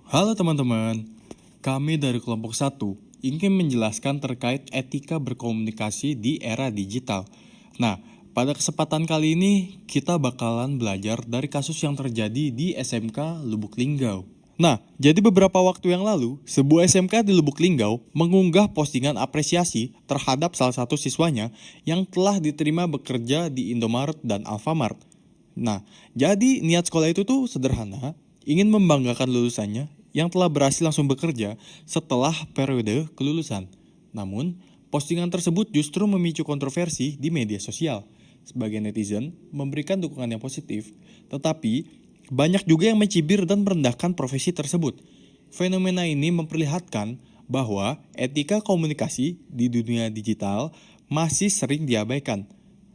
Halo teman-teman, kami dari kelompok 1 ingin menjelaskan terkait etika berkomunikasi di era digital. Nah, pada kesempatan kali ini kita bakalan belajar dari kasus yang terjadi di SMK Lubuk Linggau. Nah, jadi beberapa waktu yang lalu, sebuah SMK di Lubuk Linggau mengunggah postingan apresiasi terhadap salah satu siswanya yang telah diterima bekerja di Indomaret dan Alfamart. Nah, jadi niat sekolah itu tuh sederhana, ingin membanggakan lulusannya yang telah berhasil langsung bekerja setelah periode kelulusan. Namun, postingan tersebut justru memicu kontroversi di media sosial. Sebagian netizen memberikan dukungan yang positif, tetapi banyak juga yang mencibir dan merendahkan profesi tersebut. Fenomena ini memperlihatkan bahwa etika komunikasi di dunia digital masih sering diabaikan,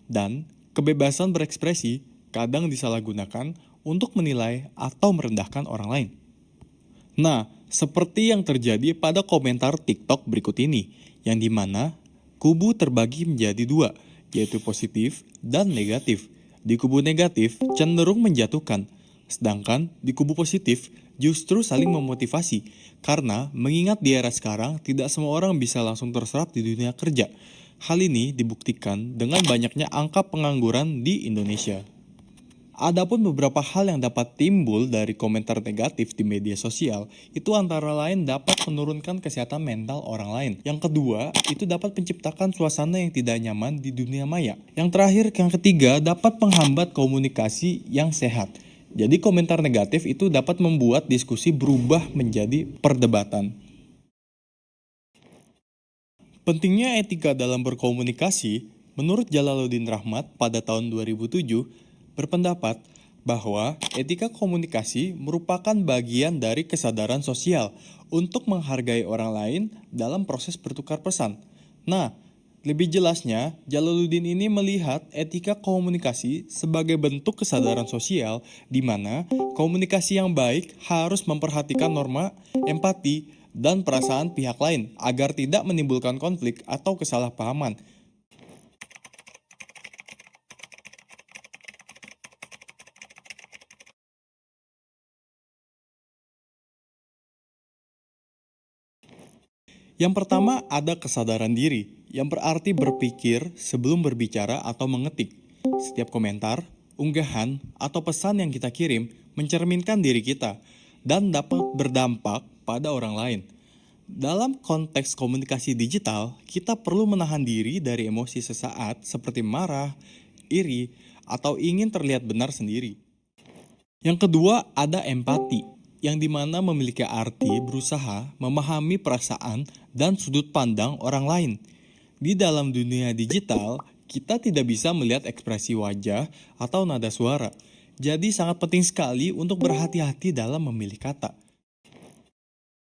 dan kebebasan berekspresi kadang disalahgunakan untuk menilai atau merendahkan orang lain. Nah, seperti yang terjadi pada komentar TikTok berikut ini, yang dimana kubu terbagi menjadi dua, yaitu positif dan negatif. Di kubu negatif cenderung menjatuhkan, sedangkan di kubu positif justru saling memotivasi, karena mengingat di era sekarang tidak semua orang bisa langsung terserap di dunia kerja. Hal ini dibuktikan dengan banyaknya angka pengangguran di Indonesia. Adapun beberapa hal yang dapat timbul dari komentar negatif di media sosial, itu antara lain dapat menurunkan kesehatan mental orang lain. Yang kedua, itu dapat menciptakan suasana yang tidak nyaman di dunia maya. Yang terakhir, yang ketiga, dapat menghambat komunikasi yang sehat. Jadi komentar negatif itu dapat membuat diskusi berubah menjadi perdebatan. Pentingnya etika dalam berkomunikasi, menurut Jalaluddin Rahmat pada tahun 2007, berpendapat bahwa etika komunikasi merupakan bagian dari kesadaran sosial untuk menghargai orang lain dalam proses bertukar pesan. Nah, lebih jelasnya, Jalaluddin ini melihat etika komunikasi sebagai bentuk kesadaran sosial di mana komunikasi yang baik harus memperhatikan norma, empati, dan perasaan pihak lain agar tidak menimbulkan konflik atau kesalahpahaman. Yang pertama ada kesadaran diri, yang berarti berpikir sebelum berbicara atau mengetik. Setiap komentar, unggahan, atau pesan yang kita kirim mencerminkan diri kita dan dapat berdampak pada orang lain. Dalam konteks komunikasi digital, kita perlu menahan diri dari emosi sesaat seperti marah, iri, atau ingin terlihat benar sendiri. Yang kedua, ada empati, yang dimana memiliki arti berusaha memahami perasaan dan sudut pandang orang lain. Di dalam dunia digital, kita tidak bisa melihat ekspresi wajah atau nada suara. Jadi sangat penting sekali untuk berhati-hati dalam memilih kata.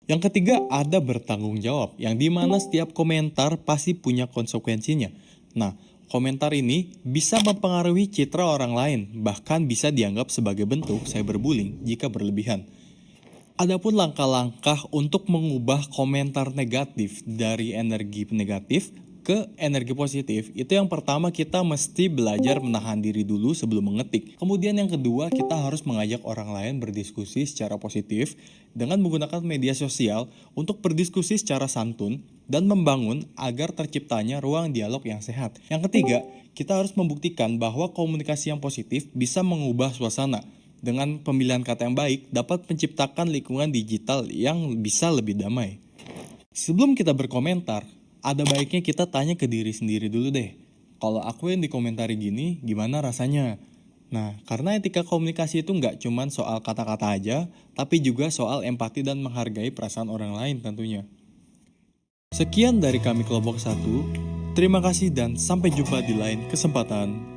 Yang ketiga, ada bertanggung jawab, yang dimana setiap komentar pasti punya konsekuensinya. Nah, komentar ini bisa mempengaruhi citra orang lain, bahkan bisa dianggap sebagai bentuk cyberbullying jika berlebihan. Adapun langkah-langkah untuk mengubah komentar negatif dari energi negatif ke energi positif, itu yang pertama kita mesti belajar menahan diri dulu sebelum mengetik. Kemudian yang kedua, kita harus mengajak orang lain berdiskusi secara positif dengan menggunakan media sosial untuk berdiskusi secara santun dan membangun agar terciptanya ruang dialog yang sehat. Yang ketiga, kita harus membuktikan bahwa komunikasi yang positif bisa mengubah suasana. Dengan pemilihan kata yang baik, dapat menciptakan lingkungan digital yang bisa lebih damai. Sebelum kita berkomentar, ada baiknya kita tanya ke diri sendiri dulu deh. Kalau aku yang dikomentari gini, gimana rasanya? Nah, karena etika komunikasi itu nggak cuma soal kata-kata aja, tapi juga soal empati dan menghargai perasaan orang lain tentunya. Sekian dari kami kelompok 1, terima kasih dan sampai jumpa di lain kesempatan.